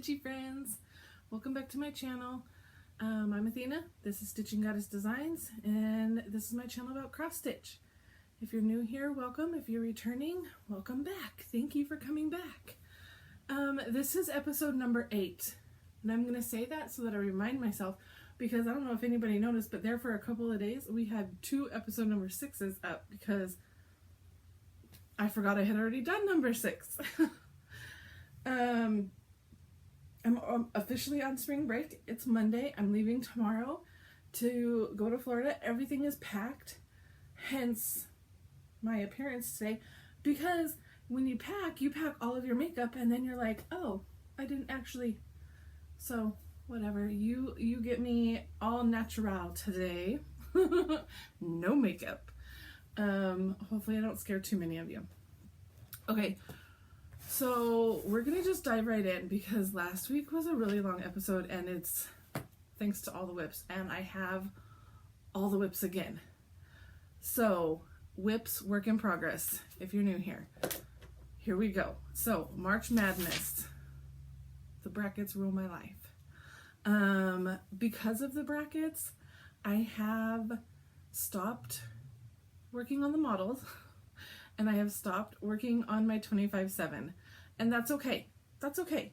Stitchy friends, welcome back to my channel. I'm Athena, this is Stitching Goddess Designs, and this is my channel about cross stitch. If you're new here, welcome. If you're returning, welcome back. Thank you for coming back. This is episode number 8, and I'm going to say that so that I remind myself, because I don't know if anybody noticed, but there for a couple of days we had 2 episode number 6s up because I forgot I had already done number 6. I'm officially on spring break. It's Monday. I'm leaving tomorrow to go to Florida. Everything is packed, hence my appearance today, because when you pack all of your makeup and then you're like, oh, I didn't actually, so whatever. You get me all natural today. No makeup. Hopefully I don't scare too many of you. Okay, so we're gonna just dive right in because last week was a really long episode and it's thanks to all the whips, and I have all the whips again. So whips, work in progress if you're new here. Here we go. So March Madness. The brackets rule my life. Because of the brackets, I have stopped working on the models and I have stopped working on my 25/7, and that's okay. That's okay.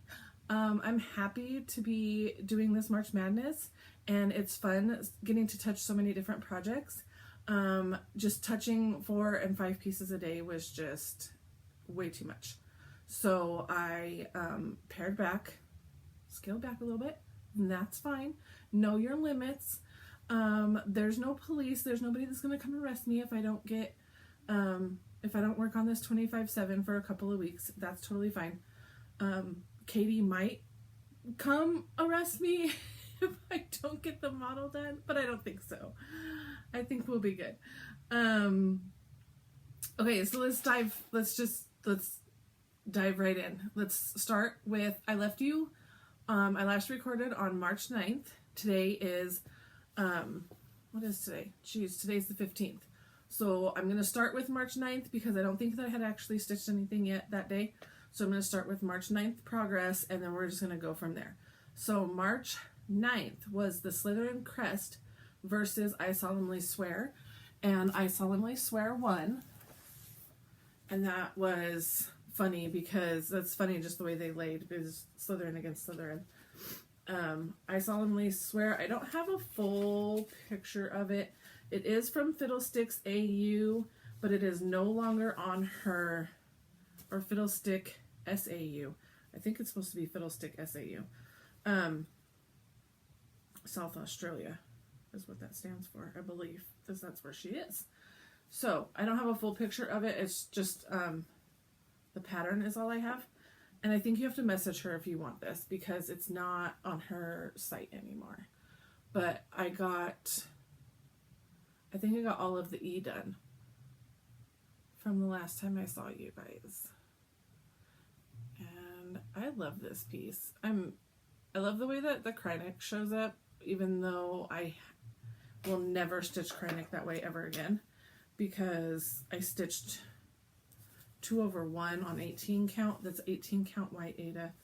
I'm happy to be doing this March Madness, and it's fun getting to touch so many different projects. Just touching 4 and 5 pieces a day was just way too much. So I pared back, scaled back a little bit, and that's fine. Know your limits. There's no police. There's nobody that's going to come arrest me if I don't get, if I don't work on this 25/7 for a couple of weeks. That's totally fine. Katie might come arrest me if I don't get the model done, but I don't think so. I think we'll be good. Okay, so let's dive right in. Let's start with, I left you, I last recorded on March 9th. Today is, what is today? Jeez, today's the 15th. So I'm going to start with March 9th because I don't think that I had actually stitched anything yet that day. So I'm going to start with March 9th progress, and then we're just going to go from there. So March 9th was the Slytherin Crest versus I Solemnly Swear, and I Solemnly Swear won. And that was funny because that's funny just the way they laid. It was Slytherin against Slytherin. I Solemnly Swear, I don't have a full picture of it. It is from Fiddlesticks AU, but it is no longer on her, or Fiddlestick SAU. I think it's supposed to be Fiddlestick SAU. South Australia is what that stands for, I believe, because that's where she is. So I don't have a full picture of it. It's just the pattern is all I have. And I think you have to message her if you want this because it's not on her site anymore. But I think I got all of the E done from the last time I saw you guys. And I love this piece. I love the way that the Kreinik shows up, even though I will never stitch Kreinik that way ever again, because I stitched 2/1 on 18 count. That's 18 count white Aida.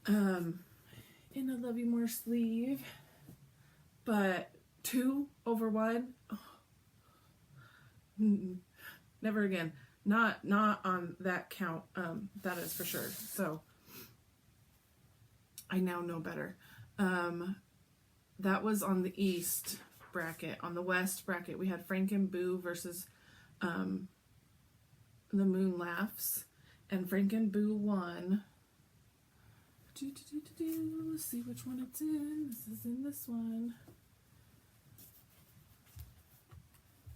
In a Love You More sleeve, but 2/1, oh, never again. Not on that count. That is for sure. So I now know better. That was on the East bracket. On the West bracket, we had Franken Boo versus The Moon Laughs, and Franken Boo won. Let's see which one it's in. This is in this one.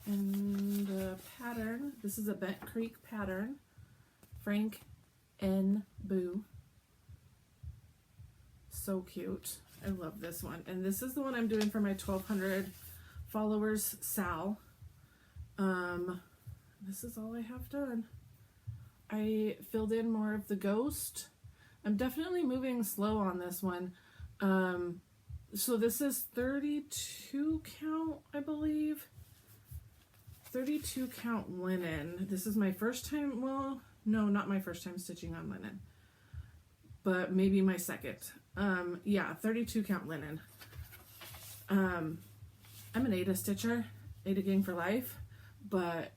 And the pattern, this is a Bent Creek pattern. Frank N. Boo. So cute. I love this one. And this is the one I'm doing for my 1,200 followers, Sal. This is all I have done. I filled in more of the ghost. I'm definitely moving slow on this one. So this is 32 count, I believe. 32 count linen. This is my first time, well, no, not my first time stitching on linen. but maybe my second. Yeah, 32 count linen. I'm an Ada stitcher, Ada gang for life, but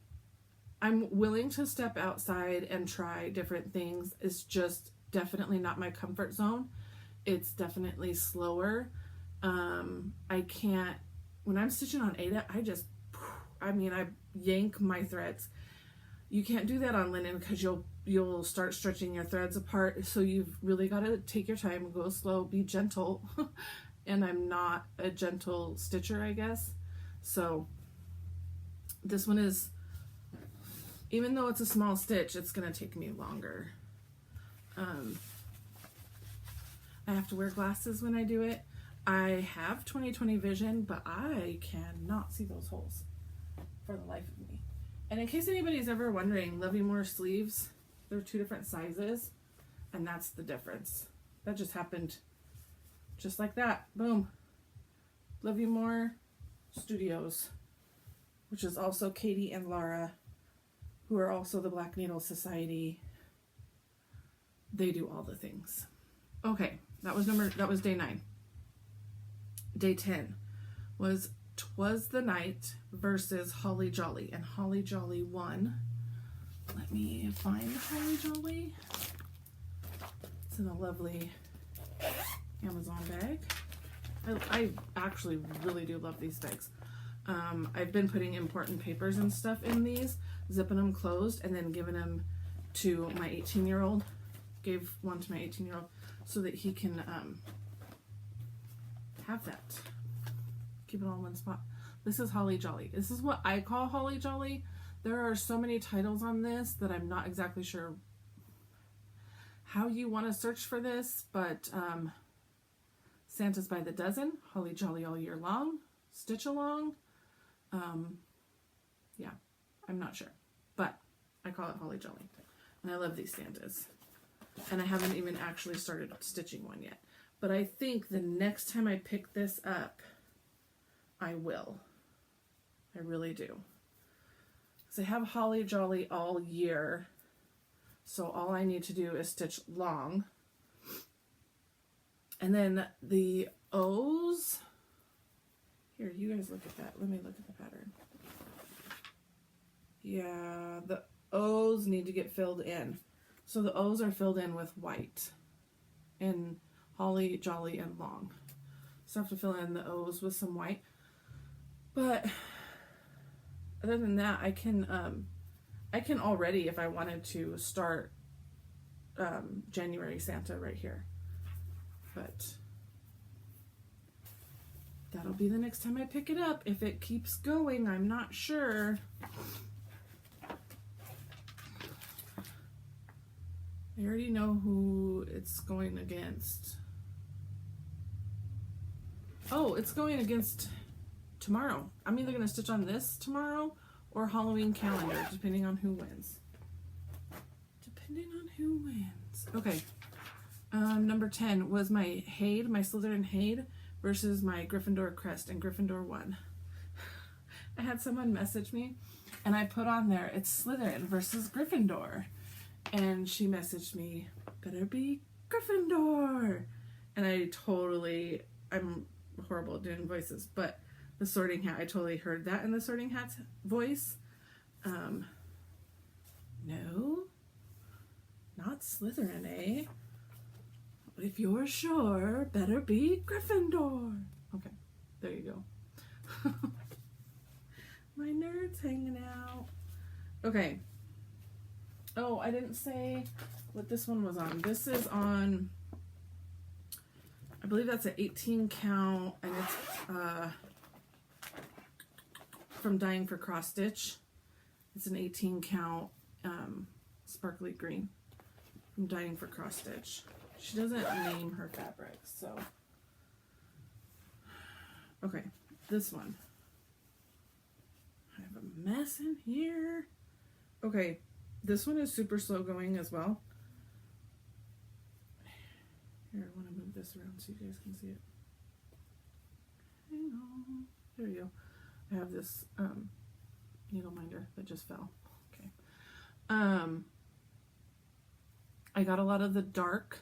I'm willing to step outside and try different things. It's just definitely not my comfort zone. It's definitely slower. I can't, when I'm stitching on Ada, I yank my threads. You can't do that on linen because you'll start stretching your threads apart. So you've really got to take your time, go slow, be gentle. And I'm not a gentle stitcher, I guess. So this one is, even though it's a small stitch, it's going to take me longer. I have to wear glasses when I do it. I have 20/20 vision, but I cannot see those holes for the life of me. And in case anybody's ever wondering, Love You More sleeves, they're 2 different sizes, and that's the difference. That just happened just like that. Boom. Love You More Studios, which is also Katie and Laura, who are also the Black Needle Society. They do all the things. Okay, that was day 9. Day 10 was 'Twas the Night versus Holly Jolly, and Holly Jolly won. Let me find Holly Jolly. It's in a lovely Amazon bag. I actually really do love these bags. I've been putting important papers and stuff in these, zipping them closed, and then giving them to my 18-year-old. Gave one to my 18-year-old so that he can have that. Keep it all in one spot. This is Holly Jolly. This is what I call Holly Jolly. There are so many titles on this that I'm not exactly sure how you want to search for this, but Santa's by the Dozen, Holly Jolly All Year Long, Stitch Along. Yeah, I'm not sure, but I call it Holly Jolly. And I love these Santas. And I haven't even actually started stitching one yet. But I think the next time I pick this up, I will. I really do. So I have Holly Jolly all year. So all I need to do is stitch long. And then the O's. Here, you guys look at that. Let me look at the pattern. Yeah, the O's need to get filled in. So the O's are filled in with white and Holly, Jolly, and Long. So I have to fill in the O's with some white. But other than that, I can already, if I wanted to, start January Santa right here. But that'll be the next time I pick it up. If it keeps going, I'm not sure. I already know who it's going against. Oh, it's going against tomorrow. I'm either going to stitch on this tomorrow or Halloween calendar, depending on who wins. Depending on who wins. Okay. Number 10 was my Haid, my Slytherin Haid, versus my Gryffindor crest, and Gryffindor won. I had someone message me, and I put on there, it's Slytherin versus Gryffindor. And she messaged me, better be Gryffindor. And I'm horrible at doing voices, but the Sorting Hat, I totally heard that in the Sorting Hat's voice. No, not Slytherin, eh? But if you're sure, better be Gryffindor. Okay, there you go. My nerds hanging out. Okay. Oh, I didn't say what this one was on. This is on, I believe that's an 18 count, and it's from Dying for Cross Stitch. It's an 18 count sparkly green from Dying for Cross Stitch. She doesn't name her fabrics, so. Okay, this one. I have a mess in here. Okay, this one is super slow going as well. Here, I want to move this around so you guys can see it. Hang on. There you go. I have this needle minder that just fell. Okay. I got a lot of the dark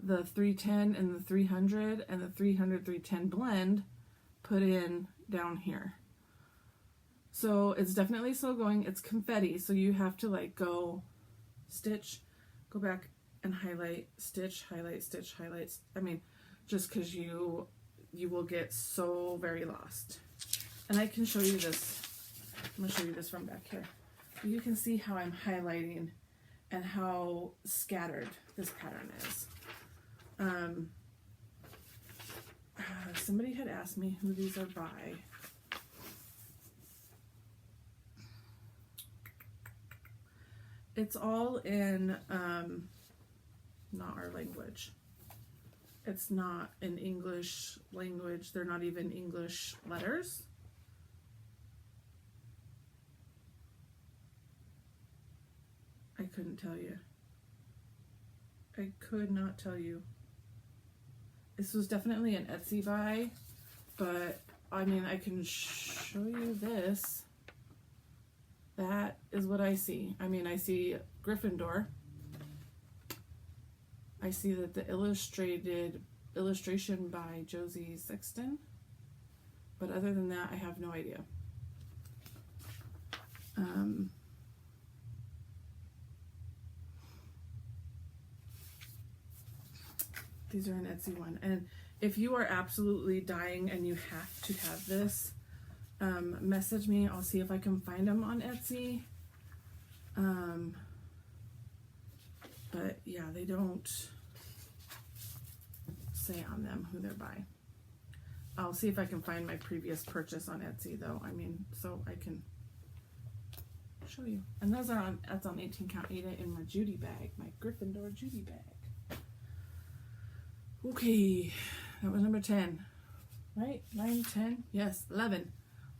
the 310 and the 300 and the 300 310 blend put in down here. So it's definitely slow going. It's confetti, so you have to like go stitch, go back and highlight, stitch, highlight, stitch, highlight. I mean, just because you will get so very lost. And I can show you this. I'm going to show you this from back here. You can see how I'm highlighting and how scattered this pattern is. Somebody had asked me who these are by. It's all in not our language. It's not an English language. They're not even English letters. I couldn't tell you. I could not tell you. This was definitely an Etsy buy, but I mean, I can show you this. That is what I see. I mean, I see Gryffindor. I see that the illustration by Josie Sexton, but other than that, I have no idea. These are an Etsy one, and if you are absolutely dying and you have to have this, message me. I'll see if I can find them on Etsy. But yeah, they don't say on them who they're by. I'll see if I can find my previous purchase on Etsy though. I mean, so I can show you. And those are on, that's on 18 count. Ate it in my Judy bag, my Gryffindor Judy bag. Okay, that was number 10, right? 9, 10, yes, 11.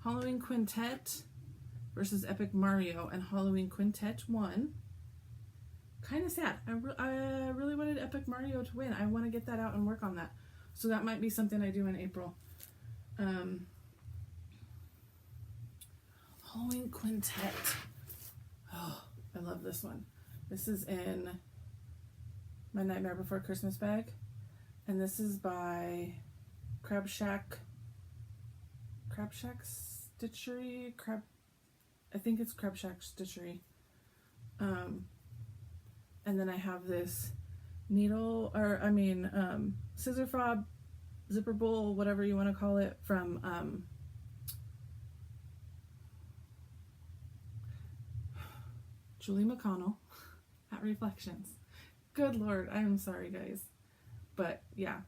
Halloween Quintet versus Epic Mario, and Halloween Quintet won. Kind of sad. I really wanted Epic Mario to win. I want to get that out and work on that. So that might be something I do in April. Halloween Quintet. Oh, I love this one. This is in my Nightmare Before Christmas bag. And this is by Crab Shack Stitchery. I think it's Crab Shack Stitchery. And then I have this scissor fob, zipper bowl, whatever you want to call it, from Julie McConnell at Reflections. Good Lord, I'm sorry guys. But yeah,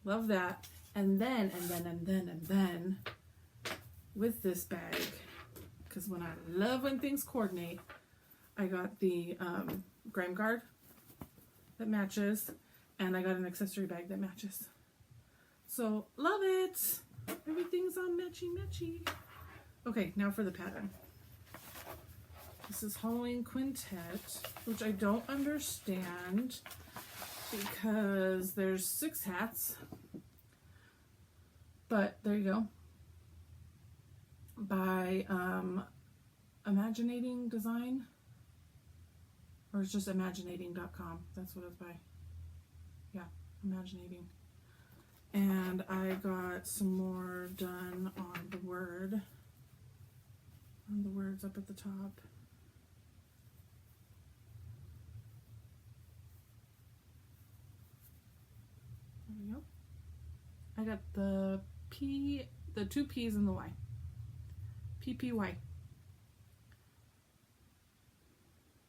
love that. And then with this bag, because when I love when things coordinate, I got the grime guard that matches, and I got an accessory bag that matches. So love it. Everything's on matchy. Okay, now for the pattern. This is Halloween Quintet, which I don't understand because there's 6 hats. But there you go. By Imaginating Design. Or it's just imaginating.com. That's what it's by. Yeah, Imaginating. And I got some more done on the word. On the words up at the top. There we go. I got the P, the 2 P's and the Y. PPY.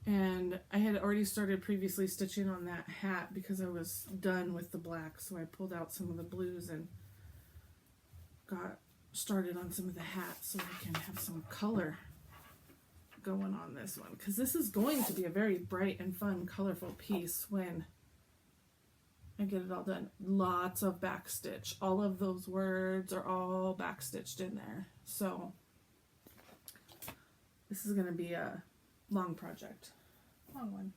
And I had already started previously stitching on that hat because I was done with the black, so I pulled out some of the blues and got started on some of the hats so I can have some color going on this one, because this is going to be a very bright and fun, colorful piece when I get it all done. Lots of backstitch. All of those words are all backstitched in there. So this is going to be a long project. Long one.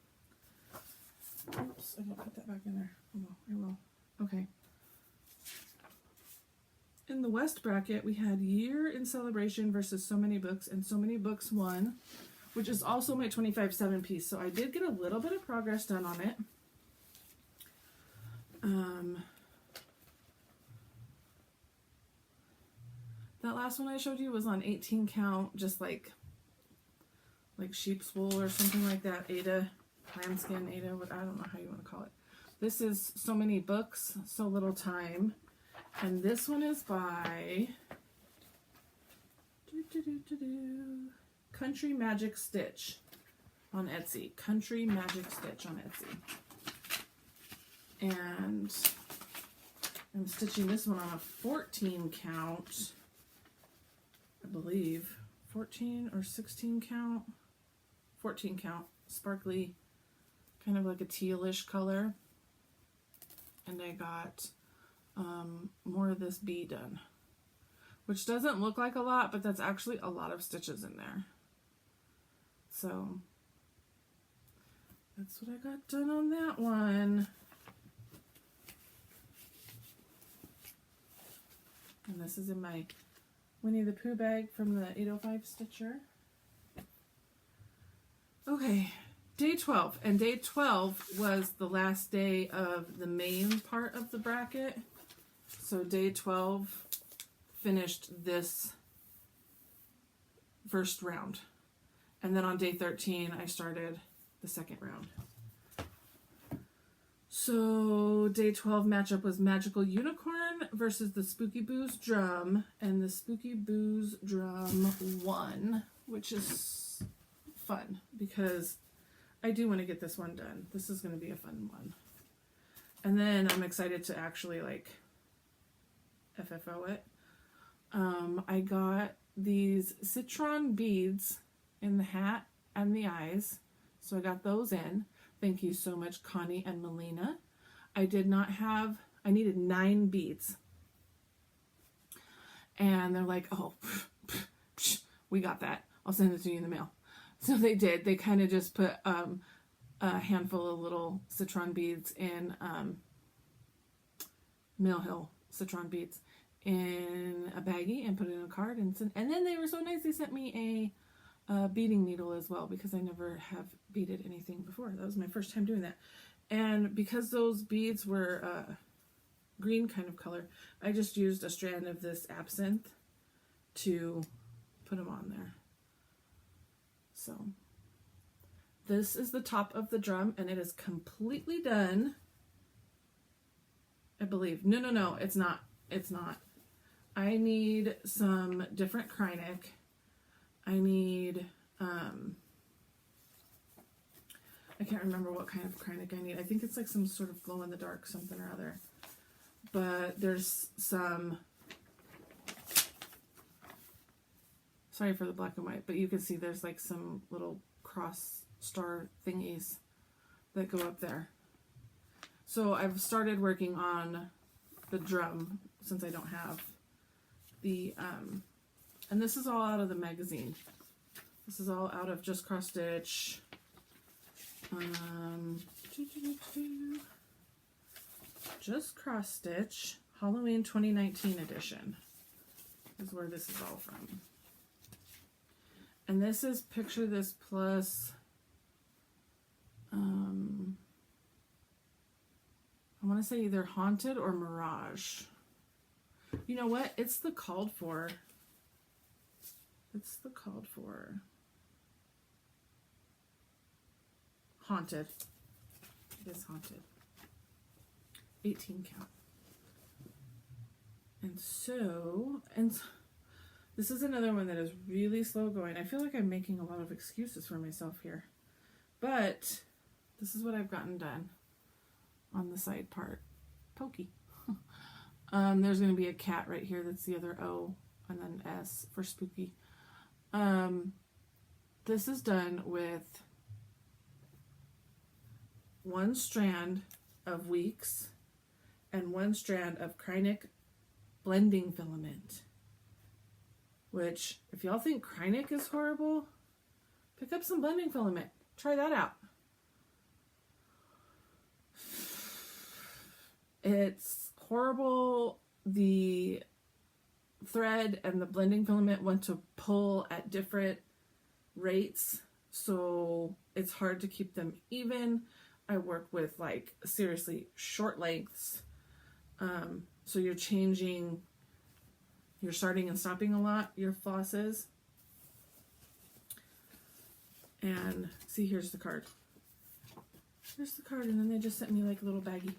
Oops, I didn't put that back in there. Oh, well, I will. Okay. In the West bracket, we had Year in Celebration versus So Many Books, and So Many Books won, which is also my 25/7 piece. So I did get a little bit of progress done on it. That last one I showed you was on 18 count, just like sheep's wool or something like that. Ada, lambskin, Ada, what, I don't know how you want to call it. This is So Many Books, So Little Time. And this one is by Country Magic Stitch on Etsy. Country Magic Stitch on Etsy. And I'm stitching this one on a 14 count. I believe 14 or 16 count, 14 count, sparkly, kind of like a tealish color. And I got more of this bee done, which doesn't look like a lot, but that's actually a lot of stitches in there. So that's what I got done on that one. And this is in my Winnie the Pooh bag from the 805 Stitcher. Okay, day 12. And day 12 was the last day of the main part of the bracket. So day 12 finished this first round. And then on day 13, I started the second round. So day 12 matchup was Magical Unicorn versus the Spooky Booze Drum, and the Spooky Booze Drum won, which is fun because I do want to get this one done. This is going to be a fun one. And then I'm excited to actually like FFO it. I got these citron beads in the hat and the eyes, so I got those in. Thank you so much, Connie and Melina. I needed 9 beads. And they're like, oh, we got that. I'll send it to you in the mail. So they did. They kind of just put a handful of little citron beads in, Mill Hill citron beads in a baggie and put it in a card. And then they were so nice, they sent me a beading needle as well, because I never have beaded anything before. That was my first time doing that. And because those beads were green kind of color, I just used a strand of this absinthe to put them on there. So this is the top of the drum, and it is completely done, I believe. No, it's not. It's not. I need some different Krynic. I need, I can't remember what kind of Krynic I need. I think it's like some sort of glow-in-the-dark something or other. But there's some, sorry for the black and white, but you can see there's like some little cross star thingies that go up there. So I've started working on the drum since I don't have the, and this is all out of the magazine. This is all out of Just Cross Stitch. Just Cross Stitch Halloween 2019 edition is where this is all from. And this is Picture This plus, I want to say either Haunted or Mirage. You know what? It's the called for. It's the called for. Haunted. It is Haunted. 18 count. And so, this is another one that is really slow going. I feel like I'm making a lot of excuses for myself here. But this is what I've gotten done on the side part. Pokey. There's going to be a cat right here. That's the other O and then S for spooky. This is done with one strand of Weeks and one strand of Krynic blending filament, which if y'all think Krynic is horrible, pick up some blending filament. Try that out. It's horrible. The thread and the blending filament want to pull at different rates, so it's hard to keep them even. I work with like seriously short lengths. So you're starting and stopping a lot, your flosses. And see, here's the card. Here's the card, and then they just sent me like a little baggie.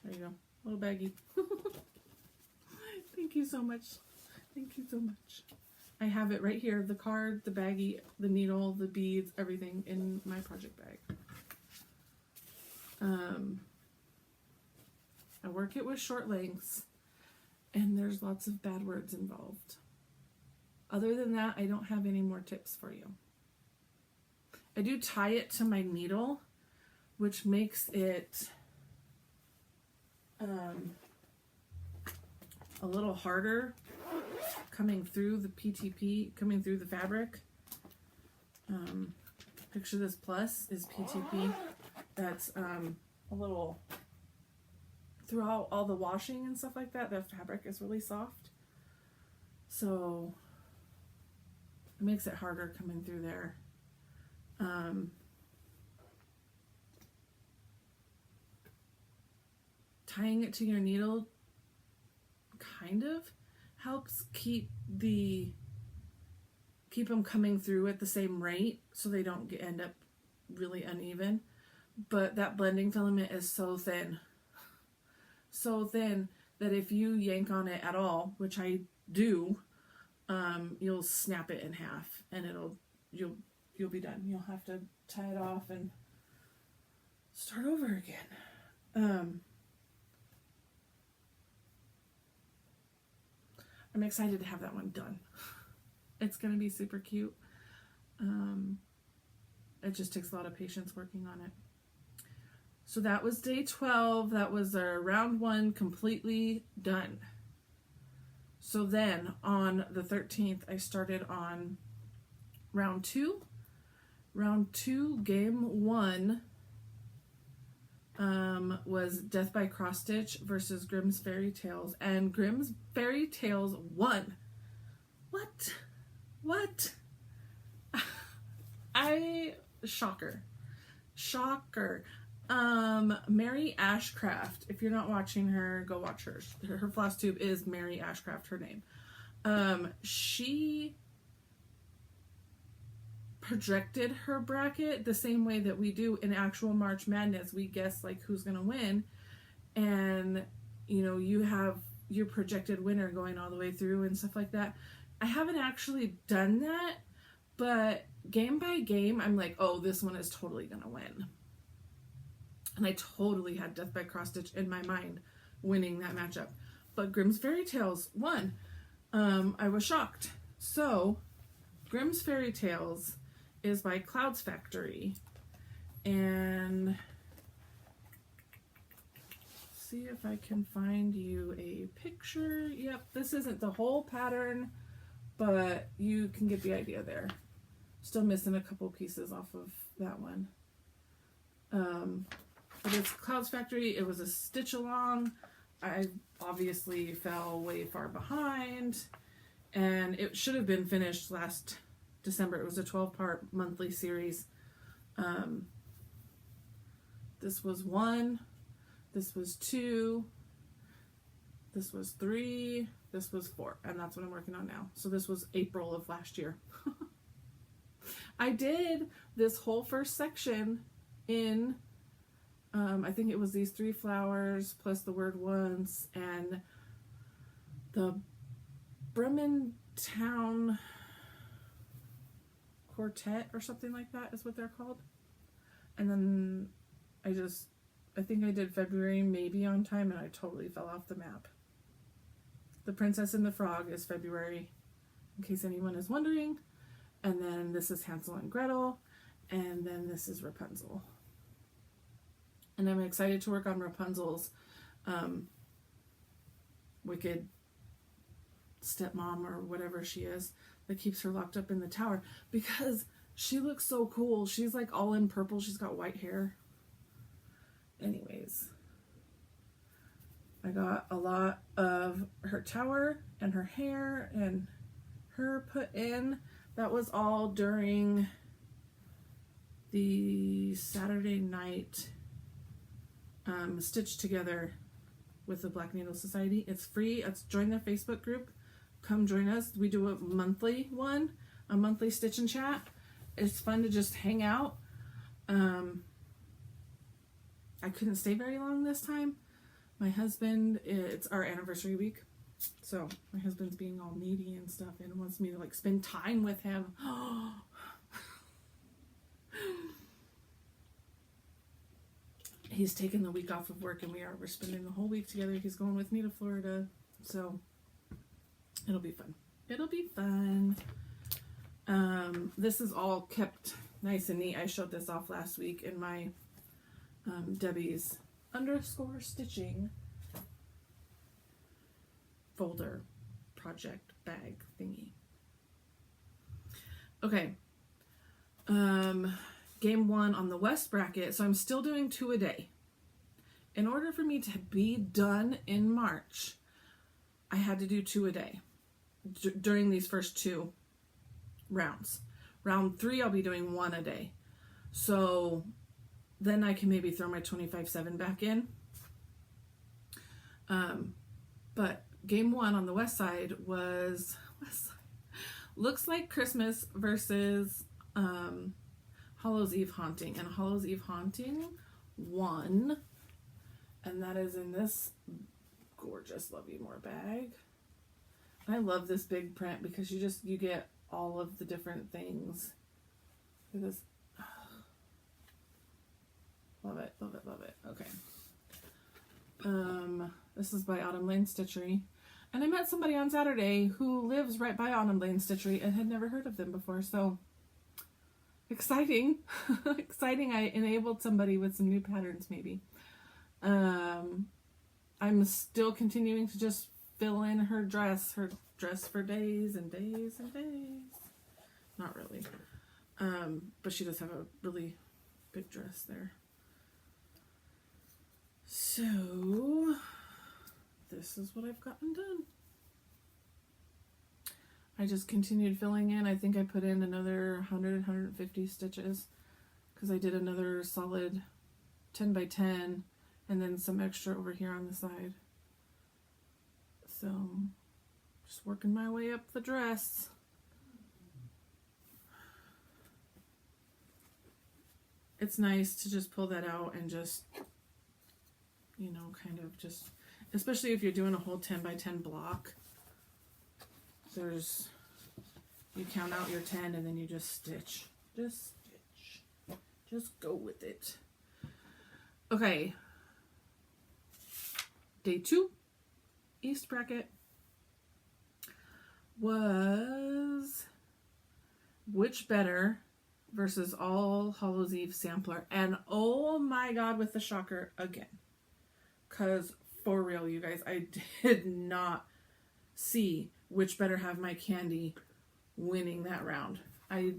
There you go, little baggie. Thank you so much. Thank you so much. I have it right here, the card, the baggie, the needle, the beads, everything in my project bag. I work it with short lengths, and there's lots of bad words involved. Other than that, I don't have any more tips for you. I do tie it to my needle, which makes it a little harder coming through the PTP, coming through the fabric. Picture this plus is PTP. That's a little, throughout all the washing and stuff like that, the fabric is really soft. So it makes it harder coming through there. Tying it to your needle kind of helps keep them coming through at the same rate so they don't end up really uneven. But that blending filament is so thin that if you yank on it at all, which I do, you'll snap it in half, and you'll be done. You'll have to tie it off and start over again. I'm excited to have that one done. It's going to be super cute. It just takes a lot of patience working on it. So that was day 12. That was our round 1 completely done. So then on the 13th, I started on round 2. Round 2, game 1 was Death by Cross Stitch versus Grimm's Fairy Tales, and Grimm's Fairy Tales won. What? Shocker. Mary Ashcraft. If you're not watching her, go watch her. Her Flosstube is Mary Ashcraft, her name. She projected her bracket the same way that we do in actual March Madness. We guess like who's gonna win, and you have your projected winner going all the way through and stuff like that. I haven't actually done that, but game by game I'm like, oh, this one is totally gonna win. And I totally had Death by Cross Stitch in my mind winning that matchup, but Grimm's Fairy Tales won. I was shocked. So Grimm's Fairy Tales is by Clouds Factory, and see if I can find you a picture. Yep, this isn't the whole pattern, but you can get the idea there. Still missing a couple pieces off of that one. But it's Clouds Factory. It was a stitch along. I obviously fell way far behind, and it should have been finished last December. It was a 12-part monthly series. This was 1, this was 2, this was 3, this was 4, and that's what I'm working on now. So this was April of last year. I did this whole first section in, I think it was these 3 flowers plus the word once and the Bremen Town Quartet or something like that is what they're called. And then I think I did February maybe on time, and I totally fell off the map. The Princess and the Frog is February, in case anyone is wondering. And then this is Hansel and Gretel, and then this is Rapunzel. And I'm excited to work on Rapunzel's wicked stepmom or whatever she is that keeps her locked up in the tower, because she looks so cool. She's like all in purple. She's got white hair. Anyways, I got a lot of her tower and her hair and her put in. That was all during the Saturday night Stitch Together with the Black Needle Society. It's free. It's join their Facebook group. Come join us. We do a monthly one, a monthly stitch and chat. It's fun to just hang out. I couldn't stay very long this time. My husband, it's our anniversary week. So my husband's being all needy and stuff and wants me to like spend time with him. He's taken the week off of work and we're spending the whole week together. He's going with me to Florida. So it'll be fun. It'll be fun. This is all kept nice and neat. I showed this off last week in my Debbie's _ stitching folder project bag thingy. Okay. Game 1 on the West bracket. So I'm still doing 2 a day. In order for me to be done in March, I had to do 2 a day during these first 2 rounds. Round 3, I'll be doing 1 a day. So then I can maybe throw my 25/7 back in. But game 1 on the West side was Looks Like Christmas versus Hallows Eve Haunting. And Hallows Eve Haunting won. And that is in this gorgeous Love You More bag. I love this big print because you get all of the different things. Look at this. Love it, love it, love it. Okay. This is by Autumn Lane Stitchery. And I met somebody on Saturday who lives right by Autumn Lane Stitchery and had never heard of them before. So exciting. Exciting. I enabled somebody with some new patterns maybe. I'm still continuing to just fill in her dress for days and days and days. Not really. But she does have a really big dress there. So this is what I've gotten done. I just continued filling in. I think I put in another 100, 150 stitches because I did another solid 10 by 10 and then some extra over here on the side. So just working my way up the dress. It's nice to just pull that out and just, you know, kind of just, especially if you're doing a whole 10 by 10 block, you count out your 10 and then you just stitch. Just stitch. Just go with it. Okay. Day 2, East bracket, was Which Better versus All Hallows Eve sampler. And oh my god, with the shocker again. Because for real, you guys, I did not see Which Better Have My Candy winning that round. I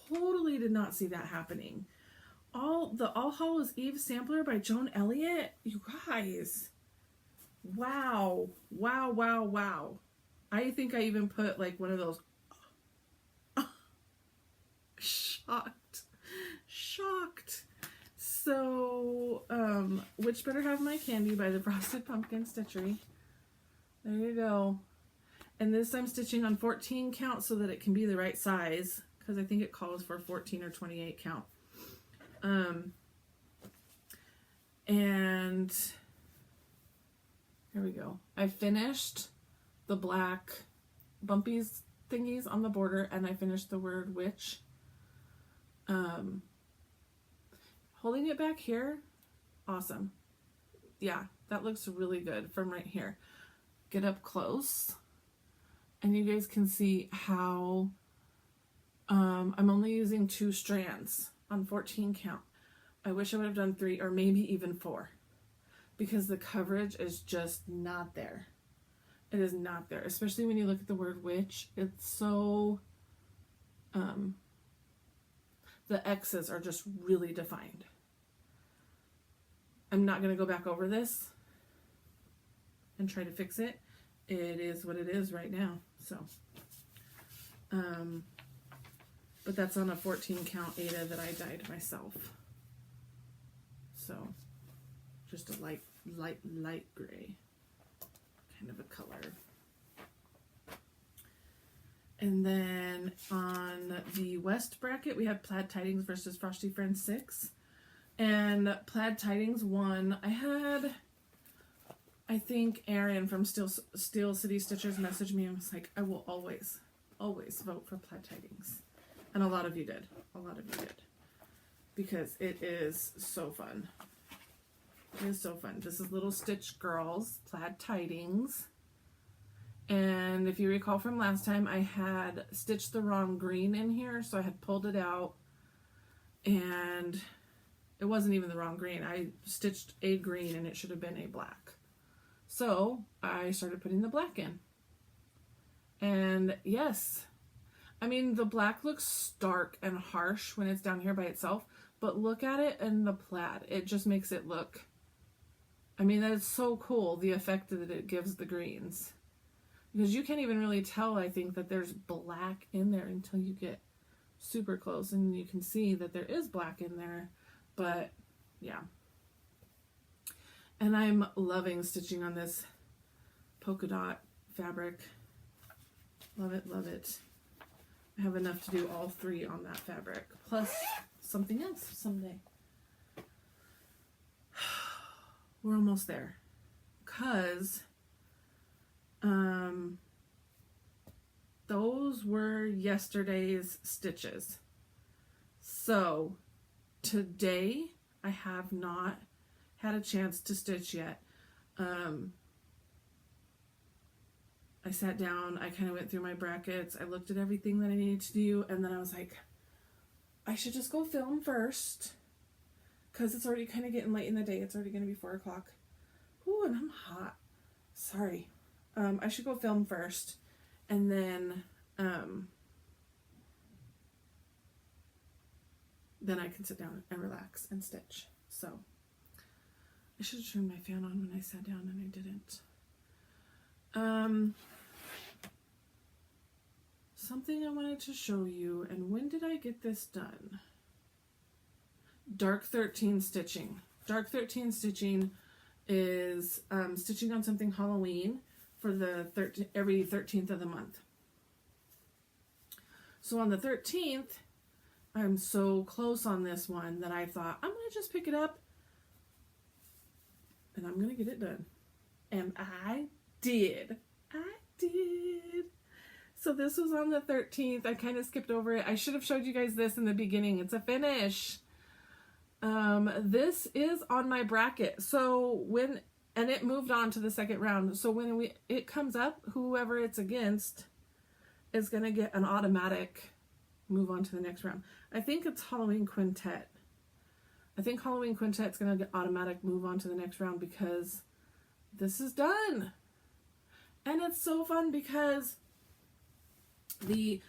totally did not see that happening. The All Hallows Eve sampler by Joan Elliott, you guys. Wow. Wow, wow, wow. I think I even put like one of those shocked. So, Which Better Have My Candy by the Frosted Pumpkin Stitchery. There you go. And this I'm stitching on 14 count so that it can be the right size, because I think it calls for 14 or 28 count. And here we go. I finished the black bumpies thingies on the border, and I finished the word witch. Holding it back here, awesome. Yeah, that looks really good from right here. Get up close, and you guys can see how I'm only using 2 strands on 14 count. I wish I would have done 3 or maybe even 4, because the coverage is just not there. It is not there, especially when you look at the word witch. It's so, the X's are just really defined. I'm not going to go back over this and try to fix it. It is what it is right now. So, but that's on a 14 count Aida that I dyed myself. So just a light gray kind of a color. And then on the West bracket, we have Plaid Tidings versus Frosty Friends 6. And Plaid Tidings won. I think Erin from Steel City Stitchers messaged me and was like, I will always vote for Plaid Tidings. And a lot of you did. Because it is so fun. It is so fun. This is Little Stitch Girls, Plaid Tidings. And if you recall from last time, I had stitched the wrong green in here, so I had pulled it out, and it wasn't even the wrong green. I stitched a green, and it should have been a black. So I started putting the black in. And yes, I mean, the black looks stark and harsh when it's down here by itself, but look at it in the plaid. It just makes it look, I mean, that is so cool, the effect that it gives the greens. Because you can't even really tell, I think, that there's black in there until you get super close. And you can see that there is black in there. But, yeah. And I'm loving stitching on this polka dot fabric. Love it, love it. I have enough to do all 3 on that fabric. Plus something else someday. We're almost there. Because those were yesterday's stitches. So today I have not had a chance to stitch yet. I sat down, I kind of went through my brackets, I looked at everything that I needed to do, and then I was like, I should just go film first, because it's already kind of getting late in the day. It's already going to be 4 o'clock. Ooh, and I'm hot. Sorry. I should go film first, and then I can sit down and relax and stitch. So I should have turned my fan on when I sat down, and I didn't. Something I wanted to show you, and when did I get this done? Dark 13 stitching. Dark 13 stitching is stitching on something Halloween for the every 13th of the month. So on the 13th, I'm so close on this one that I thought, I'm going to just pick it up and I'm going to get it done. And I did. So this was on the 13th. I kind of skipped over it. I should have showed you guys this in the beginning. It's a finish. This is on my bracket. So and it moved on to the second round. So when it comes up, whoever it's against is going to get an automatic move on to the next round. I think it's Halloween Quintet. I think Halloween Quintet's going to get automatic move on to the next round because this is done. And it's so fun because the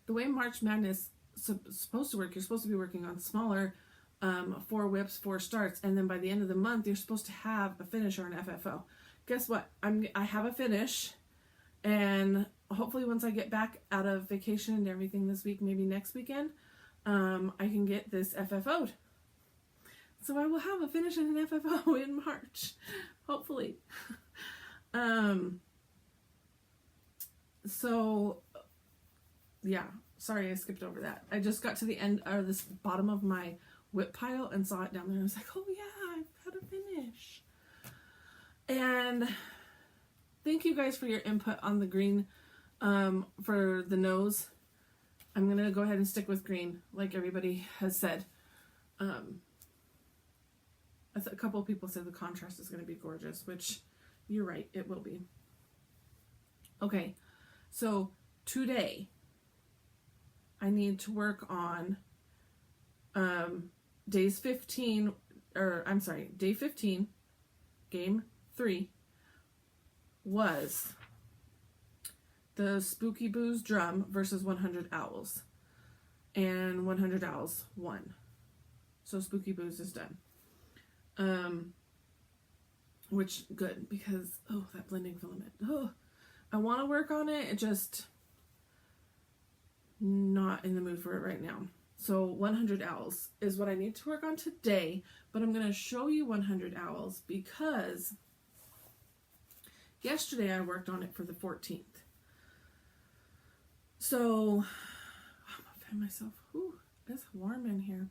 way March Madness is supposed to work, you're supposed to be working on smaller 4 whips, 4 starts, and then by the end of the month you're supposed to have a finish or an FFO. Guess what? I have a finish, and hopefully once I get back out of vacation and everything this week, maybe next weekend, I can get this FFO'd. So I will have a finish and an FFO in March, hopefully. So yeah, sorry I skipped over that. I just got to the end or this bottom of my whip pile and saw it down there and I was like, oh yeah, I've got to finish. And thank you guys for your input on the green for the nose. I'm gonna go ahead and stick with green like everybody has said. A couple of people said the contrast is going to be gorgeous, which you're right, it will be. Okay, so today I need to work on day 15, game 3 was the Spooky Boo's drum versus 100 owls. And 100 owls won. So Spooky Boo's is done. Which, good, because, oh, that blending filament. Oh, I want to work on it. It just, not in the mood for it right now. So 100 owls is what I need to work on today, but I'm going to show you 100 owls because yesterday I worked on it for the 14th. So, I'm going to fan myself. Ooh, it's warm in here.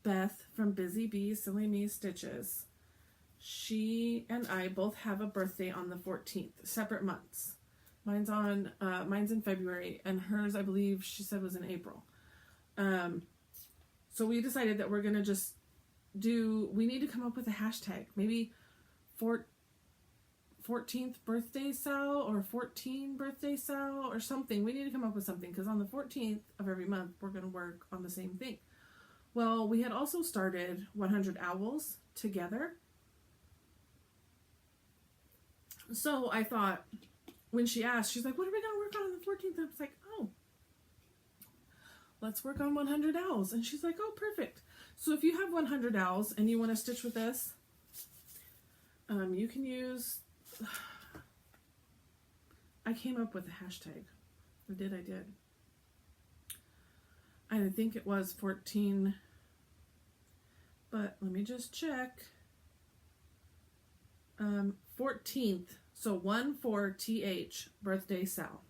Beth from Busy Bee Silly Me Stitches. She and I both have a birthday on the 14th, separate months. Mine's in February, and hers, I believe, she said was in April. So we decided that we're going to just we need to come up with a hashtag. Maybe 14th birthday Sal or 14 birthday Sal or something. We need to come up with something because on the 14th of every month, we're going to work on the same thing. Well, we had also started 100 owls together. So I thought, when she asked, she's like, what are we going to work on the 14th? I was like, oh, let's work on 100 owls. And she's like, oh, perfect. So if you have 100 owls and you want to stitch with this, you can use, I came up with a hashtag. I did. I think it was 14, but let me just check. 14th, so 14th birthday Sal.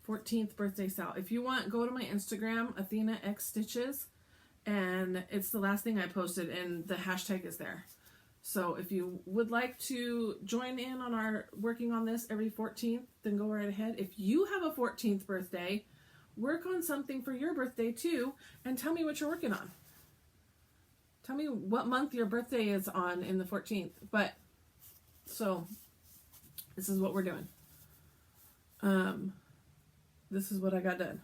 14th birthday Sal. If you want, go to my Instagram, Athena X Stitches, and it's the last thing I posted, and the hashtag is there. So if you would like to join in on our working on this every 14th, then go right ahead. If you have a 14th birthday, work on something for your birthday too, and tell me what you're working on. Tell me what month your birthday is on in the 14th. But, so, this is what we're doing. This is what I got done.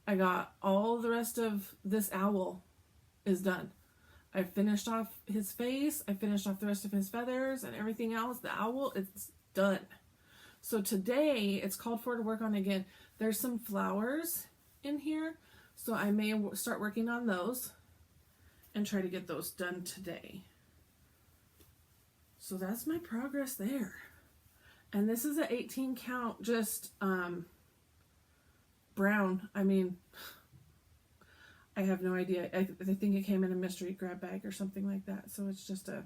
I got all the rest of this owl is done. I finished off his face. I finished off the rest of his feathers and everything else. The owl, it's done. So today, it's called for to work on again. There's some flowers in here. So I may start working on those and try to get those done today. So that's my progress there. And this is an 18 count, just brown. I mean, I have no idea. I think it came in a mystery grab bag or something like that. So it's just a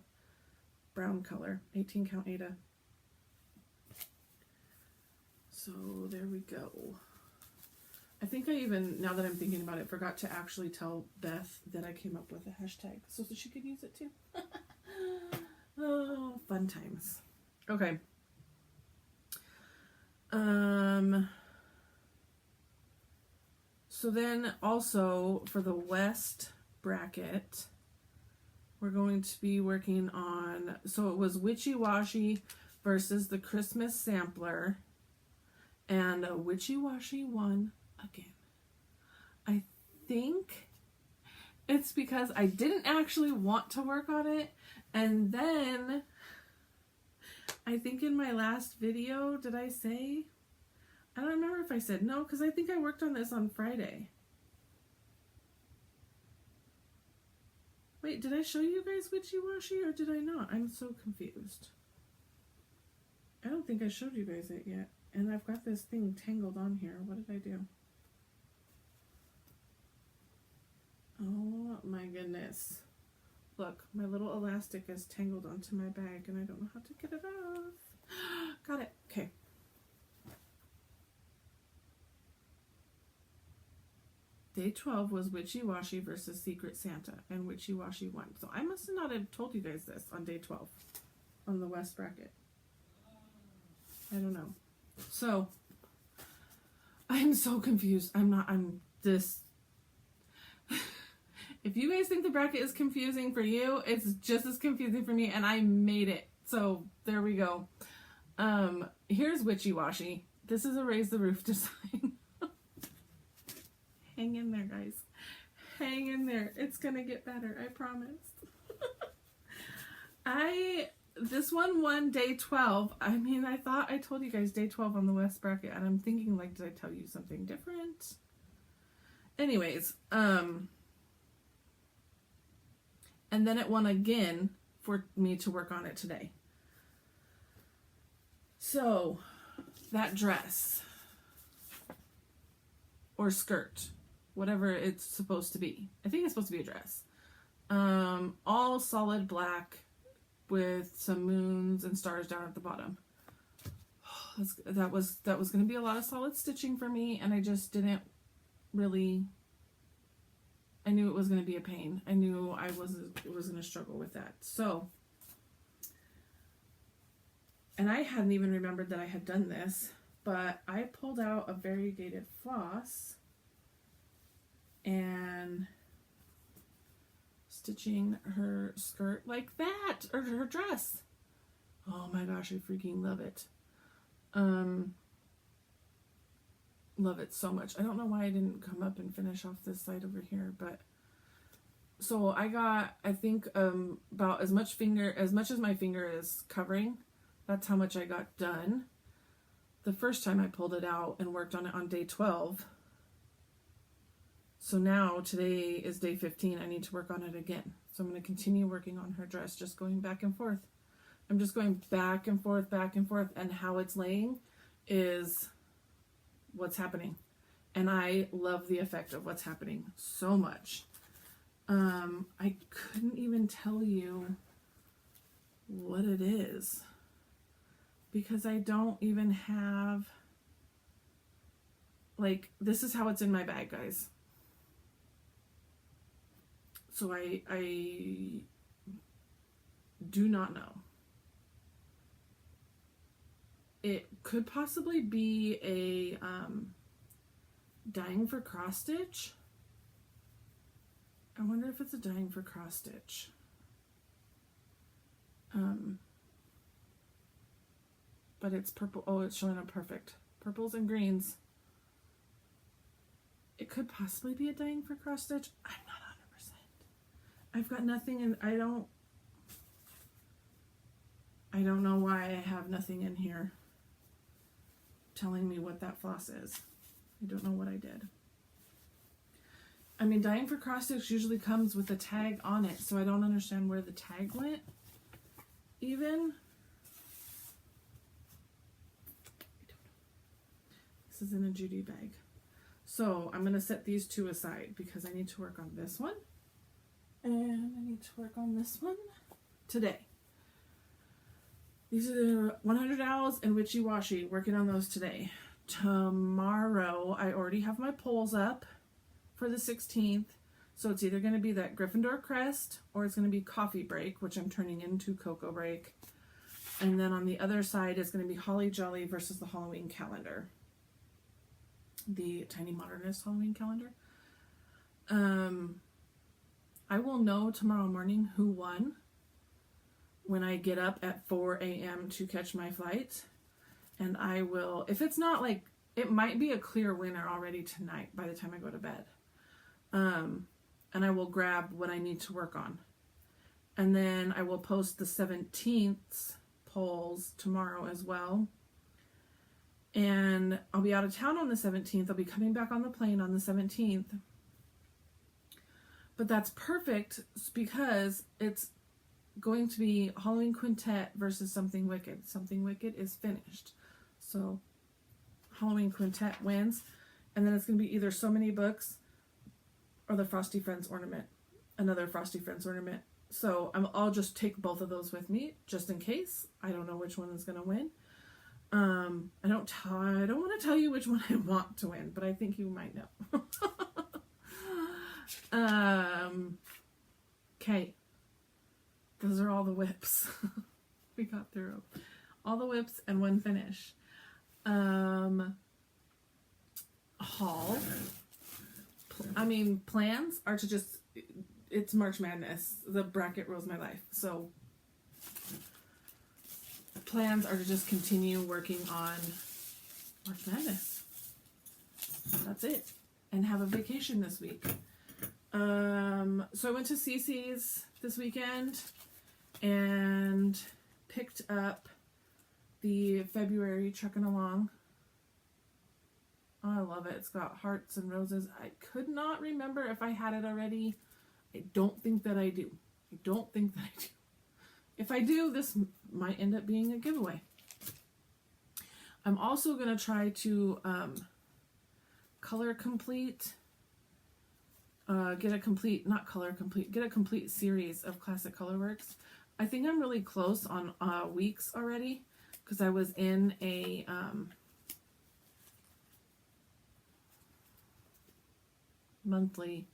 brown color, 18 count Ada. So there we go. I think I even, now that I'm thinking about it, forgot to actually tell Beth that I came up with a hashtag so that she could use it too. Oh, fun times. Okay. So then also for the West bracket, we're going to be working on, so it was Witchy Washy versus the Christmas Sampler, and a Witchy Washy won again. I think it's because I didn't actually want to work on it, and then I think in my last video, did I say? I don't remember if I said no, because I think I worked on this on Friday. Wait, did I show you guys Witchy Washy or did I not? I'm so confused. I don't think I showed you guys it yet. And I've got this thing tangled on here. What did I do? Oh my goodness. Look, my little elastic is tangled onto my bag and I don't know how to get it off. Got it. Okay. Day 12 was Witchy Washy versus Secret Santa, and Witchy Washy won. So I must not have told you guys this on day 12 on the West bracket. I don't know. So I'm so confused. I'm this. If you guys think the bracket is confusing for you, it's just as confusing for me, and I made it. So there we go. Here's Witchy Washy. This is a Raise the Roof design. Hang in there, guys. Hang in there. It's gonna get better, I promise. This one won day 12. I mean, I thought I told you guys day 12 on the West bracket, and I'm thinking, like, did I tell you something different? Anyways, and then it won again for me to work on it today. So, that dress. or skirt, whatever it's supposed to be. I think it's supposed to be a dress. All solid black with some moons and stars down at the bottom. That was going to be a lot of solid stitching for me, and I just didn't really. I knew it was going to be a pain. I knew I was going to struggle with that. So, and I hadn't even remembered that I had done this, but I pulled out a variegated floss and stitching her skirt like that, or her dress. Oh my gosh, I freaking love it. Love it so much. I don't know why I didn't come up and finish off this side over here, but so I got, I think, about as much as my finger is covering. That's how much I got done the first time I pulled it out and worked on it on day 12. So now today is day 15. I need to work on it again. So I'm going to continue working on her dress, just going back and forth. I'm just going back and forth, and how it's laying is what's happening. And I love the effect of what's happening so much. I couldn't even tell you what it is because I don't even have, like, this is how it's in my bag, guys. So I do not know. It could possibly be a dyeing for cross stitch. I wonder if it's a dyeing for cross stitch. But it's purple. Oh, it's showing up perfect. Purples and greens. It could possibly be a dyeing for cross stitch. I'm not 100%. I've got nothing, and I don't know why I have nothing in here telling me what that floss is. I don't know what I did. I mean, dyeing for cross stitch usually comes with a tag on it, so I don't understand where the tag went, even. This is in a Judy bag. So I'm going to set these two aside because I need to work on this one. And I need to work on this one today. These are 100 Owls and Witchy Washy, working on those today. Tomorrow, I already have my polls up for the 16th. So it's either going to be that Gryffindor crest or it's going to be Coffee Break, which I'm turning into Cocoa Break. And then on the other side is going to be Holly Jolly versus the Halloween calendar. The Tiny Modernist Halloween calendar. I will know tomorrow morning who won when I get up at 4 a.m. to catch my flight. And I will, if it's not like, it might be a clear winner already tonight by the time I go to bed. And I will grab what I need to work on. And then I will post the 17th polls tomorrow as well. And I'll be out of town on the 17th. I'll be coming back on the plane on the 17th. But that's perfect because it's going to be Halloween Quintet versus Something Wicked. Something Wicked is finished. So Halloween Quintet wins. And then it's going to be either So Many Books or the Frosty Friends ornament. Another Frosty Friends ornament. So I'll just take both of those with me just in case. I don't know which one is going to win. I don't want to tell you which one I want to win, but I think you might know. Okay. Those are all the whips. We got through all the whips and one finish. Haul. Plans are to just, it's March Madness. The bracket rules my life. So plans are to just continue working on March Madness. That's it. And have a vacation this week. So I went to Cece's this weekend and picked up the February Truckin' Along. Oh, I love it. It's got hearts and roses. I could not remember if I had it already. I don't think that I do. If I do, this might end up being a giveaway. I'm also going to try to color complete, get a complete, not color complete, get a complete series of classic colorworks. I think I'm really close on weeks already, because I was in a monthly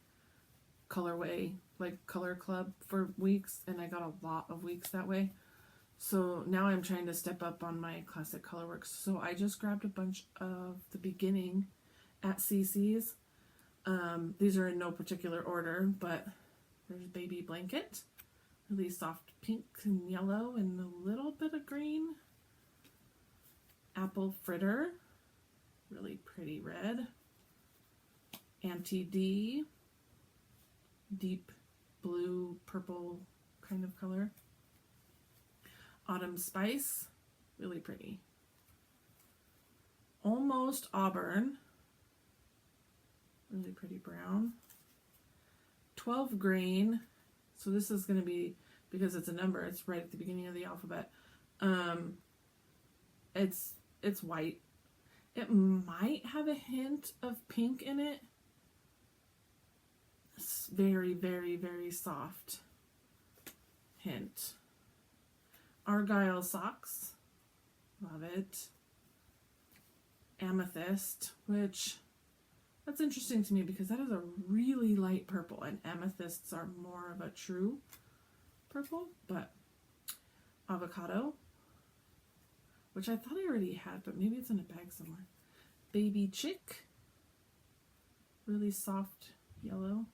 colorway, like color club for weeks, and I got a lot of weeks that way. So now I'm trying to step up on my classic colorworks. So I just grabbed a bunch of the beginning at CC's. These are in no particular order, but there's Baby Blanket, really soft pink and yellow and a little bit of green. Apple Fritter, really pretty red. Auntie D, deep blue, purple kind of color. Autumn Spice, really pretty. Almost Auburn, really pretty brown. 12 Grain, so this is going to be, because it's a number, it's right at the beginning of the alphabet. It's white. It might have a hint of pink in it. It's very, very, very soft hint. Argyle Socks, love it. Amethyst, which, that's interesting to me because that is a really light purple, and amethysts are more of a true purple. But Avocado, which I thought I already had, but maybe it's in a bag somewhere. Baby Chick, really soft yellow,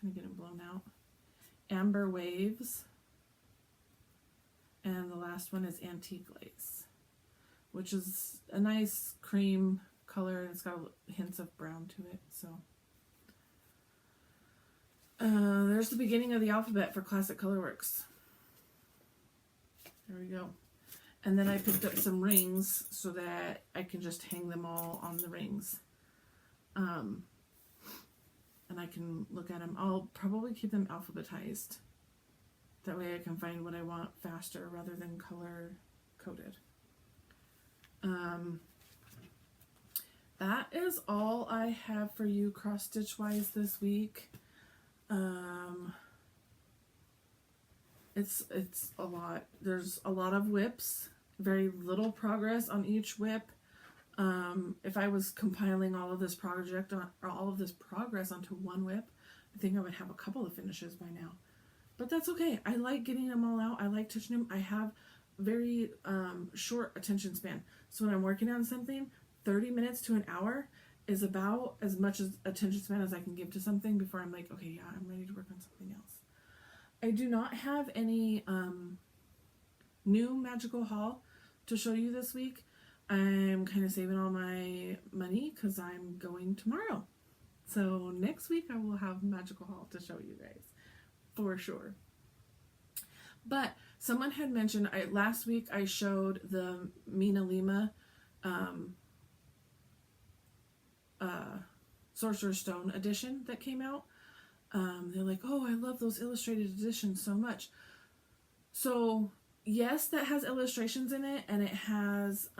kind of getting blown out. Amber Waves, and the last one is Antique Lace, which is a nice cream color, and it's got hints of brown to it. So there's the beginning of the alphabet for Classic Colorworks. There we go. And then I picked up some rings so that I can just hang them all on the rings. And I can look at them. I'll probably keep them alphabetized. That way I can find what I want faster rather than color coded. That is all I have for you cross stitch wise this week. It's a lot. There's a lot of whips, very little progress on each whip. If I was compiling all of this project or all of this progress onto one whip, I think I would have a couple of finishes by now. But that's okay. I like getting them all out. I like touching them. I have very short attention span. So when I'm working on something, 30 minutes to an hour is about as much as attention span as I can give to something before I'm like, okay, yeah, I'm ready to work on something else. I do not have any new magical haul to show you this week. I'm kind of saving all my money because I'm going tomorrow. So next week I will have magical haul to show you guys for sure. But someone had mentioned, last week I showed the Mina Lima Sorcerer's Stone edition that came out. They're like, oh, I love those illustrated editions so much. So yes, that has illustrations in it, and it has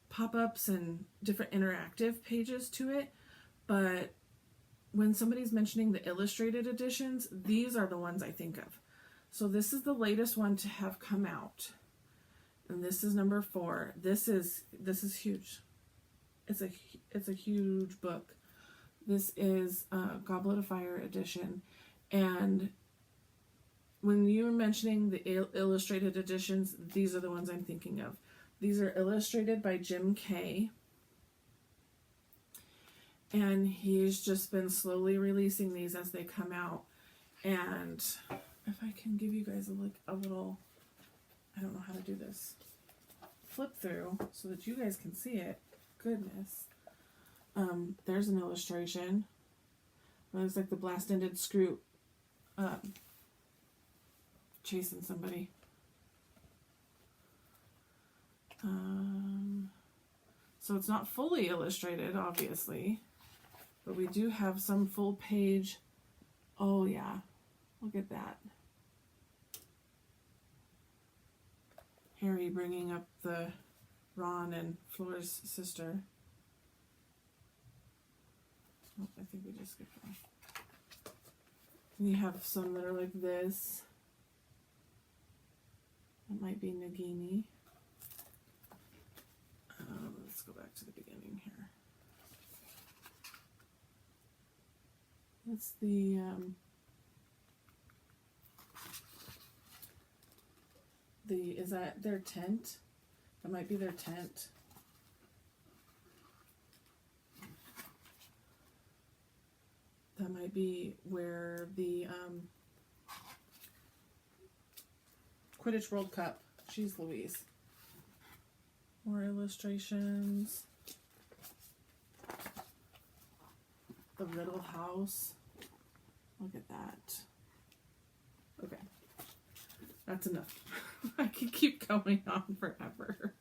pop-ups and different interactive pages to it. But when somebody's mentioning the illustrated editions, these are the ones I think of. So this is the latest one to have come out, and this is number 4. This is huge. It's a huge book. This is Goblet of Fire edition, and when you were mentioning the illustrated editions, these are the ones I'm thinking of. These are illustrated by Jim Kay, and he's just been slowly releasing these as they come out. And if I can give you guys a little, I don't know how to do this, flip through so that you guys can see it. Goodness. There's an illustration. It looks like the blast-ended screw chasing somebody. So it's not fully illustrated, obviously, but we do have some full page. Oh yeah, look at that. Harry bringing up the Ron and Flora's sister. Oh, I think we just skipped one. And you have some that are like this. That might be Nagini. Let's go back to the beginning here. That's the is that their tent? That might be their tent. That might be where the Quidditch World Cup. She's Louise. More illustrations. The Riddle House. Look at that. Okay. That's enough. I could keep going on forever.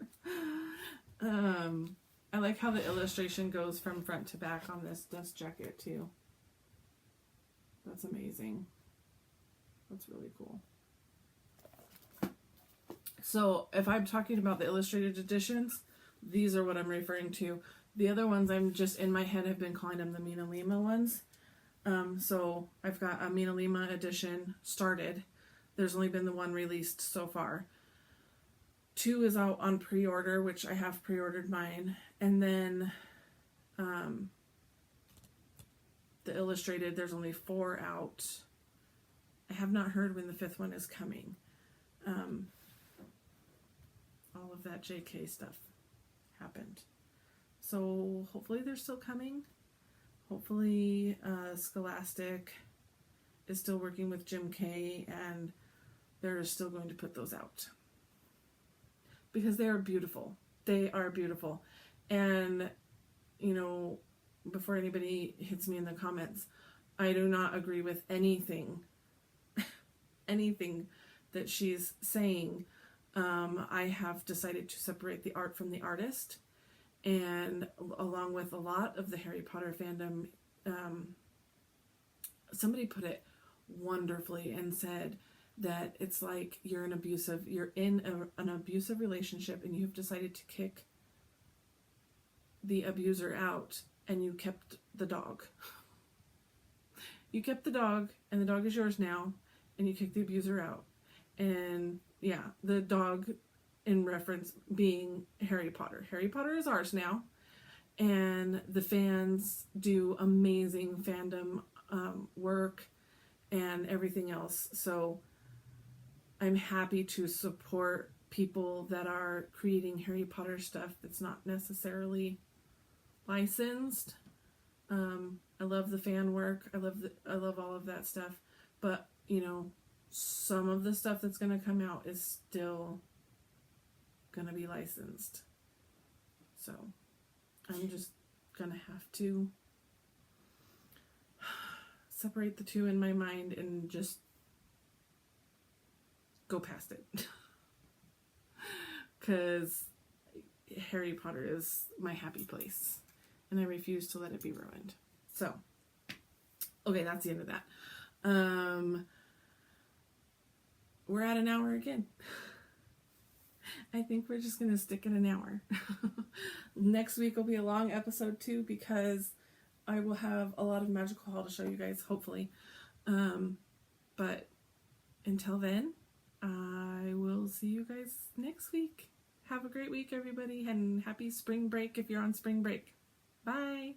I like how the illustration goes from front to back on this dust jacket too. That's amazing. That's really cool. So if I'm talking about the illustrated editions, these are what I'm referring to. The other ones I'm just in my head have been calling them the Mina Lima ones. So I've got a Mina Lima edition started. There's only been the one released so far. 2 is out on pre-order, which I have pre-ordered mine. And then the illustrated, there's only 4 out. I have not heard when the 5th one is coming. All of that JK stuff happened. So hopefully they're still coming. Hopefully Scholastic is still working with Jim Kay and they're still going to put those out. Because they are beautiful. They are beautiful. And, you know, before anybody hits me in the comments, I do not agree with anything, anything that she's saying. I have decided to separate the art from the artist, and along with a lot of the Harry Potter fandom, somebody put it wonderfully and said that it's like you're in an abusive relationship and you've decided to kick the abuser out and you kept the dog. You kept the dog and the dog is yours now and you kicked the abuser out. And yeah, the dog in reference being Harry Potter. Harry Potter is ours now. And the fans do amazing fandom work and everything else. So I'm happy to support people that are creating Harry Potter stuff that's not necessarily licensed. I love the fan work. I love all of that stuff. But, you know, some of the stuff that's going to come out is still going to be licensed. So I'm just going to have to separate the two in my mind and just go past it. Because Harry Potter is my happy place. And I refuse to let it be ruined. So, okay, that's the end of that. We're at an hour again. I think we're just going to stick at an hour. Next week will be a long episode too, because I will have a lot of magical haul to show you guys, hopefully. But until then, I will see you guys next week. Have a great week, everybody, and happy spring break if you're on spring break. Bye!